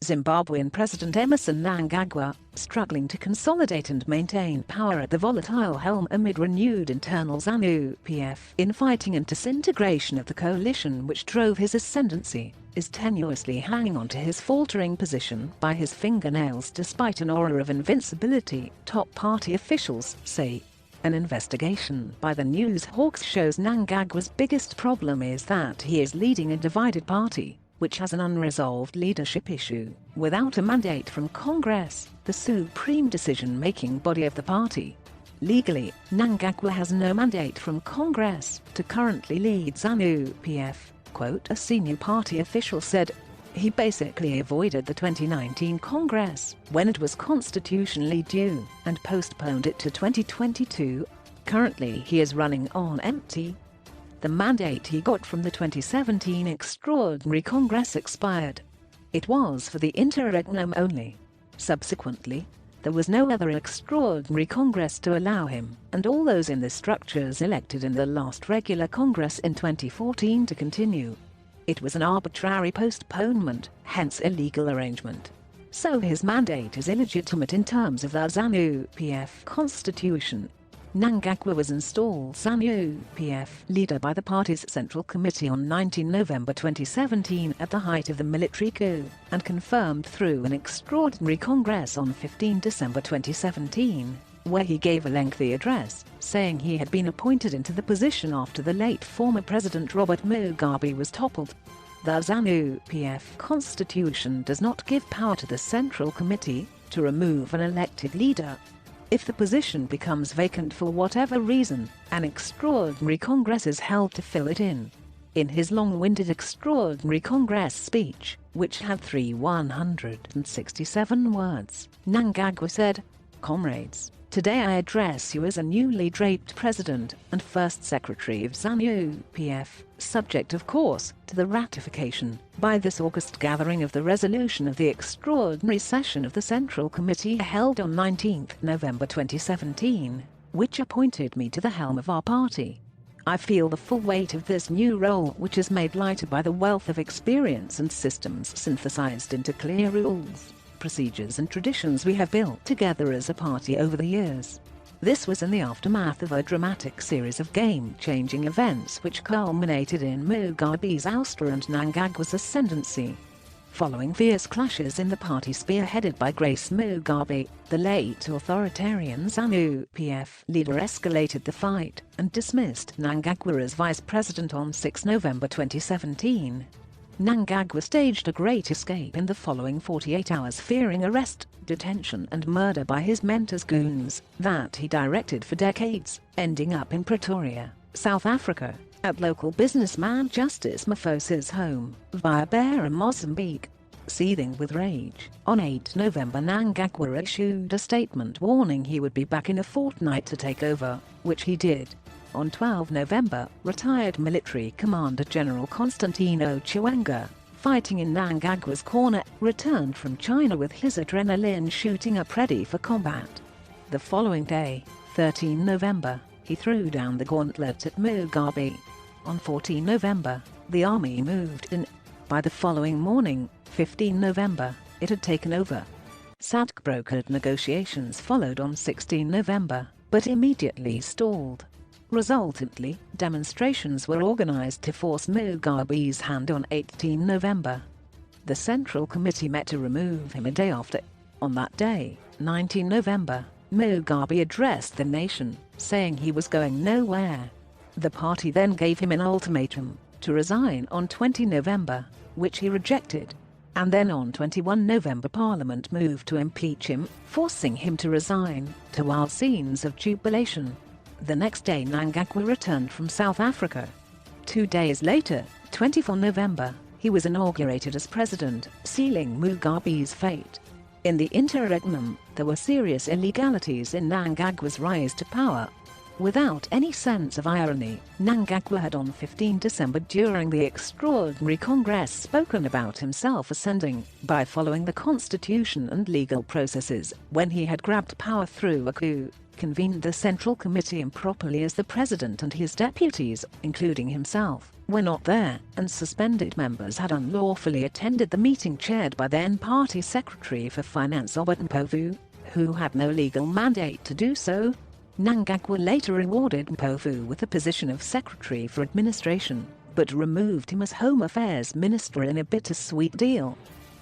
Zimbabwean President Emmerson Mnangagwa, struggling to consolidate and maintain power at the volatile helm amid renewed internal Zanu-PF infighting and disintegration of the coalition which drove his ascendancy, is tenuously hanging on to his faltering position by his fingernails despite an aura of invincibility, top party officials say. An investigation by the NewsHawks shows Mnangagwa's biggest problem is that he is leading a divided party, which has an unresolved leadership issue, without a mandate from Congress, the supreme decision-making body of the party. Legally, Mnangagwa has no mandate from Congress to currently lead Zanu-PF, quote, a senior party official said. He basically avoided the 2019 Congress, when it was constitutionally due, and postponed it to 2022. Currently he is running on empty. The mandate he got from the 2017 Extraordinary Congress expired. It was for the Interregnum only. Subsequently, there was no other Extraordinary Congress to allow him, and all those in the structures elected in the last regular Congress in 2014 to continue. It was an arbitrary postponement, hence illegal arrangement. So his mandate is illegitimate in terms of the Zanu-PF constitution. Mnangagwa was installed Zanu-PF leader by the party's Central Committee on 19 November 2017 at the height of the military coup, and confirmed through an extraordinary Congress on 15 December 2017, where he gave a lengthy address, saying he had been appointed into the position after the late former President Robert Mugabe was toppled. The Zanu-PF constitution does not give power to the Central Committee to remove an elected leader. If the position becomes vacant for whatever reason, an extraordinary Congress is held to fill it in. In his long-winded extraordinary Congress speech, which had 167 words, Mnangagwa said, "Comrades, today I address you as a newly draped President and First Secretary of Zanu-PF, subject of course to the ratification by this August gathering of the resolution of the extraordinary session of the Central Committee held on 19 November 2017, which appointed me to the helm of our party. I feel the full weight of this new role, which is made lighter by the wealth of experience and systems synthesized into clear rules, procedures and traditions we have built together as a party over the years." This was in the aftermath of a dramatic series of game-changing events which culminated in Mugabe's ouster and Mnangagwa's ascendancy. Following fierce clashes in the party spearheaded by Grace Mugabe, the late authoritarian Zanu-PF leader escalated the fight and dismissed Mnangagwa as vice president on 6 November 2017. Mnangagwa staged a great escape in the following 48 hours, fearing arrest, detention and murder by his mentor's goons that he directed for decades, ending up in Pretoria, South Africa, at local businessman Justice Mafosa's home, via Beira, Mozambique. Seething with rage, on 8 November Mnangagwa issued a statement warning he would be back in a fortnight to take over, which he did. On 12 November, retired military Commander General Constantino Chiwenga, fighting in Mnangagwa's corner, returned from China with his adrenaline shooting up ready for combat. The following day, 13 November, he threw down the gauntlet at Mugabe. On 14 November, the army moved in. By the following morning, 15 November, it had taken over. SADC-brokered negotiations followed on 16 November, but immediately stalled. Resultantly, demonstrations were organized to force Mugabe's hand on 18 November. The Central Committee met to remove him a day after. On that day, 19 November, Mugabe addressed the nation, saying he was going nowhere. The party then gave him an ultimatum to resign on 20 November, which he rejected. And then on 21 November Parliament moved to impeach him, forcing him to resign, to wild scenes of jubilation. The next day Mnangagwa returned from South Africa. 2 days later, 24 November, he was inaugurated as president, sealing Mugabe's fate. In the Interregnum, there were serious illegalities in Mnangagwa's rise to power. Without any sense of irony, Mnangagwa had on 15 December during the Extraordinary Congress spoken about himself ascending by following the constitution and legal processes when he had grabbed power through a coup. convened the Central Committee improperly as the president and his deputies, including himself, were not there, and suspended members had unlawfully attended the meeting chaired by then Party Secretary for Finance Mpofu, who had no legal mandate to do so. Mnangagwa later rewarded Mpofu with the position of Secretary for Administration, but removed him as Home Affairs Minister in a bittersweet deal.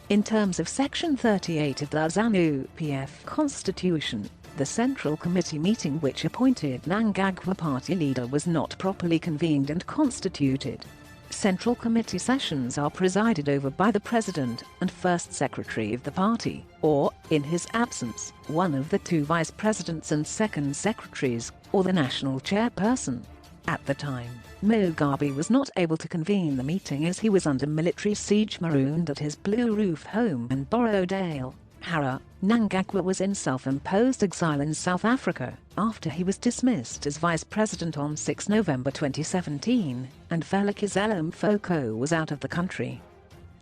In terms of Section 38 of the Zanu-PF Constitution, the Central Committee meeting which appointed Mnangagwa party leader was not properly convened and constituted. Central Committee sessions are presided over by the President and First Secretary of the party, or, in his absence, one of the two Vice Presidents and Second Secretaries, or the National Chairperson. At the time, Mugabe was not able to convene the meeting as he was under military siege marooned at his Blue Roof home in Borrowdale, Harare. Mnangagwa was in self-imposed exile in South Africa after he was dismissed as vice president on 6 November 2017, and Felix Mfoko was out of the country.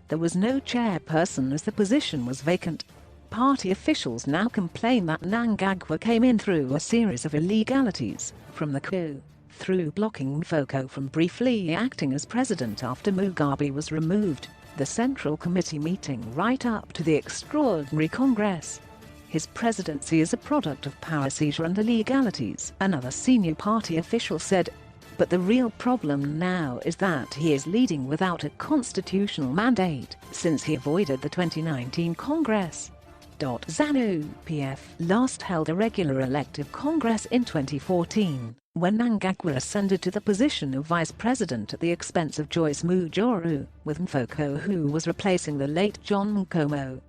There was no chairperson as the position was vacant. Party officials now complain that Mnangagwa came in through a series of illegalities, from the coup, through blocking Mfoko from briefly acting as president after Mugabe was removed, the Central Committee meeting right up to the Extraordinary Congress. His presidency is a product of power seizure and illegalities, another senior party official said. But the real problem now is that he is leading without a constitutional mandate, since he avoided the 2019 Congress. Zanu-PF last held a regular elective Congress in 2014, when Mnangagwa ascended to the position of vice president at the expense of Joyce Mujuru, with Mfoko who was replacing the late John Nkomo.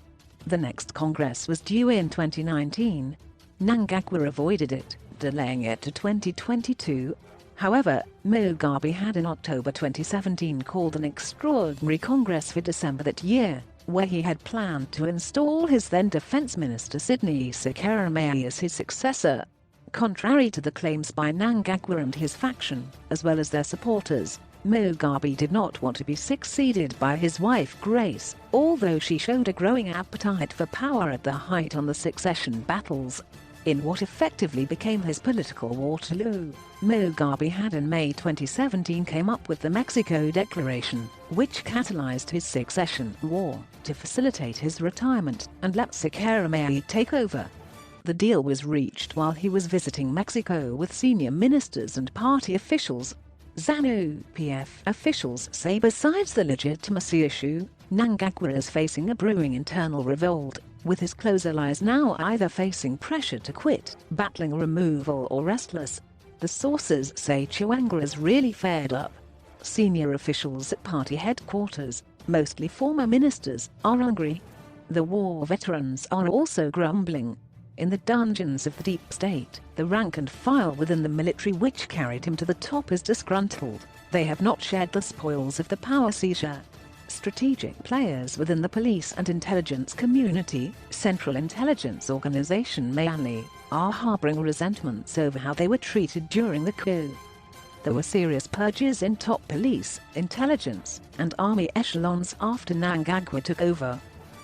The next Congress was due in 2019. Mnangagwa avoided it, delaying it to 2022. However, Mugabe had in October 2017 called an extraordinary Congress for December that year, where he had planned to install his then Defense Minister Sidney Sekeromaya as his successor. Contrary to the claims by Mnangagwa and his faction, as well as their supporters, Mugabe did not want to be succeeded by his wife Grace, although she showed a growing appetite for power at the height on the succession battles. In what effectively became his political Waterloo, Mugabe had in May 2017 came up with the Mexico Declaration, which catalyzed his succession war to facilitate his retirement and let Sekeromaya take over. The deal was reached while he was visiting Mexico with senior ministers and party officials. Zanu-PF officials say besides the legitimacy issue, Mnangagwa is facing a brewing internal revolt, with his close allies now either facing pressure to quit, battling removal or restless. The sources say Chiwenga is really fed up. Senior officials at party headquarters, mostly former ministers, are angry. The war veterans are also grumbling. In the dungeons of the deep state, the rank and file within the military which carried him to the top is disgruntled. They have not shared the spoils of the power seizure. Strategic players within the police and intelligence community, Central Intelligence Organization mainly, are harboring resentments over how they were treated during the coup. There were serious purges in top police, intelligence, and army echelons after Mnangagwa took over.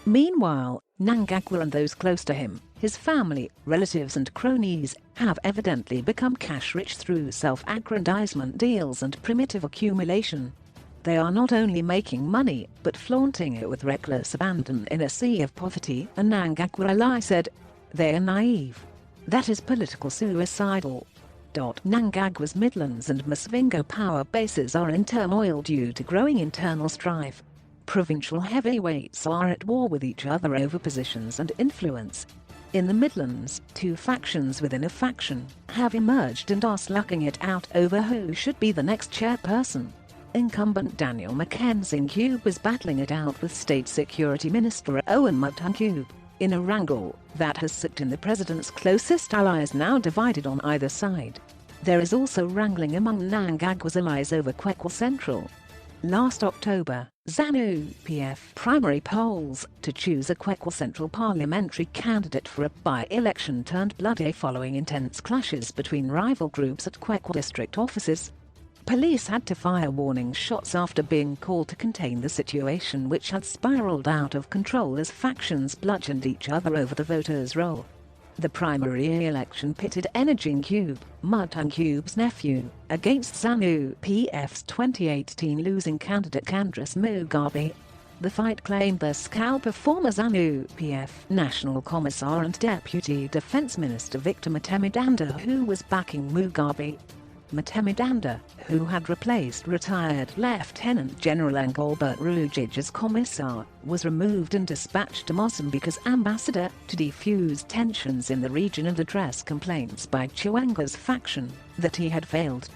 Meanwhile, Mnangagwa and those close to him, his family, relatives and cronies, have evidently become cash-rich through self-aggrandizement deals and primitive accumulation. They are not only making money, but flaunting it with reckless abandon in a sea of poverty, a Mnangagwa ally said. They are naive. That is political suicidal. Mnangagwa's Midlands and Masvingo power bases are in turmoil due to growing internal strife. Provincial heavyweights are at war with each other over positions and influence. In the Midlands, two factions within a faction have emerged and are slugging it out over who should be the next chairperson. Incumbent Daniel McKenzie is battling it out with State Security Minister Owen Mutangube, in a wrangle that has sucked in the president's closest allies now divided on either side. There is also wrangling among Mnangagwa's allies over Kwekwa Central. Last October, Zanu-PF primary polls to choose a Kwekwa Central parliamentary candidate for a by-election turned bloody following intense clashes between rival groups at Kwekwa district offices. Police had to fire warning shots after being called to contain the situation, which had spiraled out of control as factions bludgeoned each other over the voters' roll. The primary election pitted Energy-Cube, Mnangagwa's nephew, against Zanu-PF's 2018 losing candidate Candace Mugabe. The fight claimed the scalp of former Zanu-PF National Commissar and Deputy Defense Minister Victor Mnangagwa, who was backing Mugabe. Mnangagwa, who had replaced retired Lieutenant General Engelbert Rugege as commissar, was removed and dispatched to Mozambique as ambassador to defuse tensions in the region and address complaints by Chiwenga's faction that he had failed.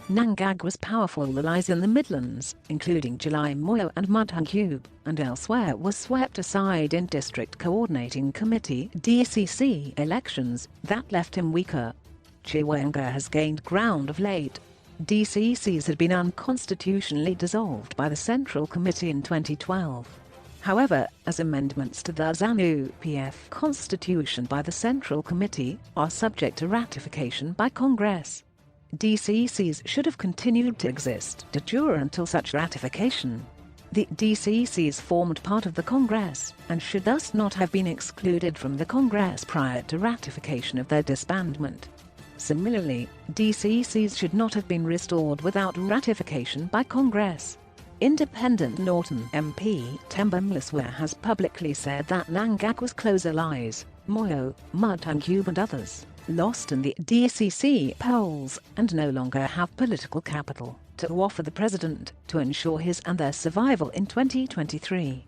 Mnangagwa's powerful allies in the Midlands, including July Moyo and Mnangagwa, and elsewhere, was swept aside in District Coordinating Committee (DCC) elections that left him weaker. Chiwenga has gained ground of late. DCCs had been unconstitutionally dissolved by the Central Committee in 2012. However, as amendments to the ZANU-PF Constitution by the Central Committee are subject to ratification by Congress, DCCs should have continued to exist de jure until such ratification. The DCCs formed part of the Congress and should thus not have been excluded from the Congress prior to ratification of their disbandment. Similarly, DCCs should not have been restored without ratification by Congress. Independent Norton MP Temba Mliswa has publicly said that Mnangagwa's close allies, Moyo, Mnangagwa and others, lost in the DCC polls and no longer have political capital to offer the president to ensure his and their survival in 2023.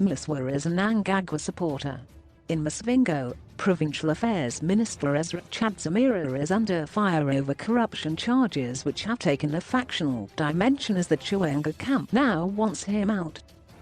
Mliswa is a Mnangagwa supporter. In Masvingo, Provincial Affairs Minister Ezra Chadzamira is under fire over corruption charges which have taken a factional dimension as the Chiwenga camp now wants him out.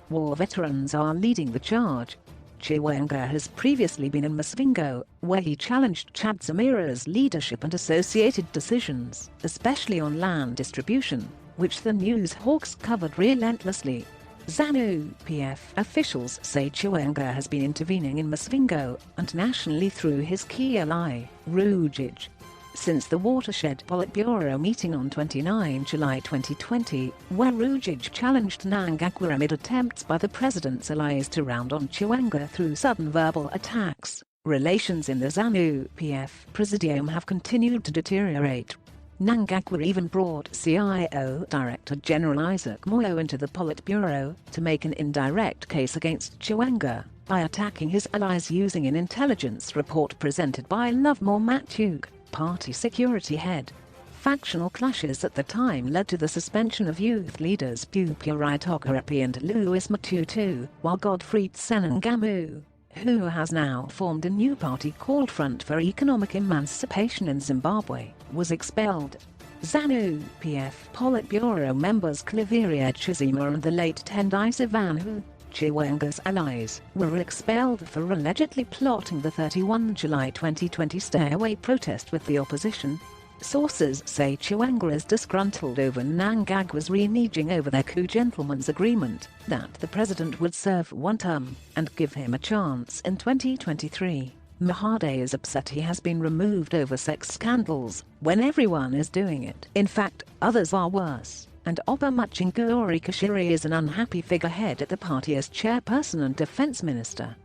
War veterans are leading the charge. Chiwenga has previously been in Masvingo, where he challenged Chadzamira's leadership and associated decisions, especially on land distribution, which the NewsHawks covered relentlessly. ZANU-PF officials say Chiwenga has been intervening in Masvingo and nationally through his key ally, Rugege. Since the Watershed Politburo meeting on 29 July 2020, where Rugege challenged Mnangagwa amid attempts by the president's allies to round on Chiwenga through sudden verbal attacks, relations in the ZANU-PF presidium have continued to deteriorate. Mnangagwa even brought CIO Director General Isaac Moyo into the Politburo to make an indirect case against Chiwenga by attacking his allies using an intelligence report presented by Lovemore Matuk, party security head. Factional clashes at the time led to the suspension of youth leaders Pupirai Tokarapi and Louis Matutu, while Godfried Senangamu, who has now formed a new party called Front for Economic Emancipation in Zimbabwe, was expelled. ZANU-PF Politburo members Claveria Chizima and the late Tendai Sivanhu, Chiwenga's allies, were expelled for allegedly plotting the 31 July 2020 stay-away protest with the opposition. Sources say Chiwenga is disgruntled over Mnangagwa's reneging over their coup gentleman's agreement that the president would serve one term and give him a chance in 2023. Mahade is upset he has been removed over sex scandals when everyone is doing it. In fact, others are worse. And Obamachinguri Kashiri is an unhappy figurehead at the party as chairperson and defense minister.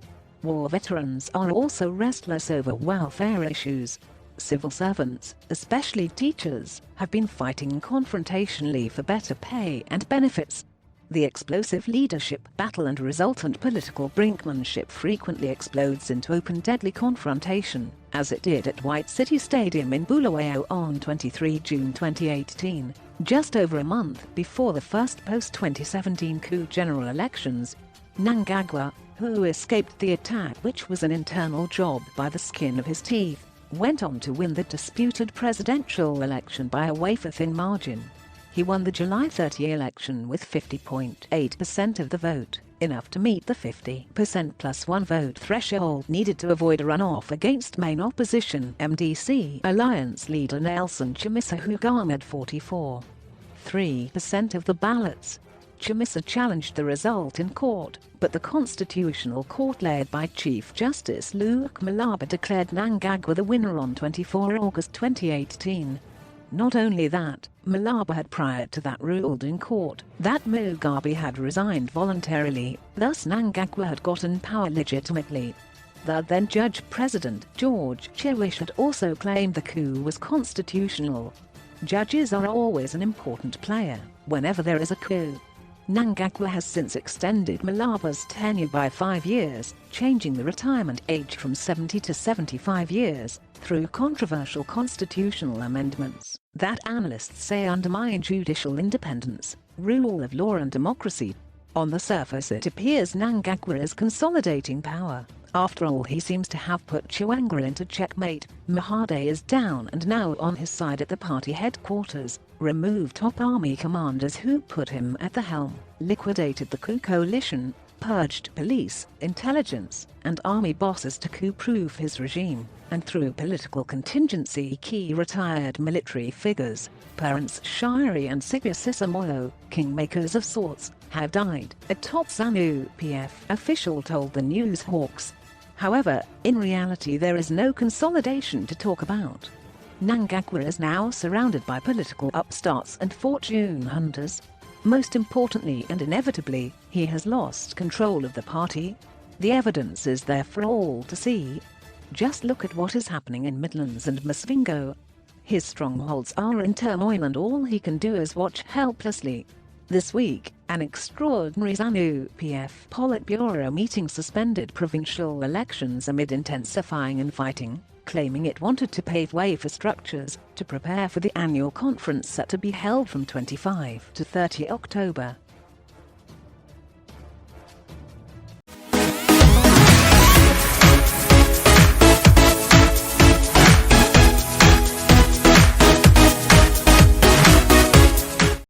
War veterans are also restless over welfare issues. Civil servants, especially teachers, have been fighting confrontationally for better pay and benefits. The explosive leadership battle and resultant political brinkmanship frequently explodes into open deadly confrontation, as it did at White City Stadium in Bulawayo on 23 June 2018, just over a month before the first post-2017 coup general elections. Mnangagwa, who escaped the attack which was an internal job by the skin of his teeth, went on to win the disputed presidential election by a wafer-thin margin. He won the July 30 election with 50.8% of the vote, enough to meet the 50% plus one vote threshold needed to avoid a runoff against main opposition MDC alliance leader Nelson Chamisa, who garnered 44.3% of the ballots. Chamisa challenged the result in court, but the Constitutional Court led by Chief Justice Luke Malaba declared Mnangagwa the winner on 24 August 2018. Not only that, Malaba had prior to that ruled in court that Mugabe had resigned voluntarily, thus Mnangagwa had gotten power legitimately. The then Judge President George Cherish had also claimed the coup was constitutional. Judges are always an important player whenever there is a coup. Mnangagwa has since extended Malaba's tenure by 5 years, changing the retirement age from 70 to 75 years, through controversial constitutional amendments that analysts say undermine judicial independence, rule of law and democracy. On the surface it appears Mnangagwa is consolidating power. After all, he seems to have put Chiwenga into checkmate. Mahade is down and now on his side at the party headquarters, removed top army commanders who put him at the helm, liquidated the coup coalition, purged police, intelligence, and army bosses to coup-proof his regime, and through political contingency key retired military figures, Parents Shiri and Sibyasisa Moyo, kingmakers of sorts, have died, a top Zanu-PF official told the NewsHawks. However, in reality there is no consolidation to talk about. Mnangagwa is now surrounded by political upstarts and fortune hunters. Most importantly and inevitably, he has lost control of the party. The evidence is there for all to see. Just look at what is happening in Midlands and Masvingo. His strongholds are in turmoil and all he can do is watch helplessly. This week, an extraordinary Zanu-PF Politburo meeting suspended provincial elections amid intensifying infighting, claiming it wanted to pave way for structures to prepare for the annual conference set to be held from 25 to 30 October.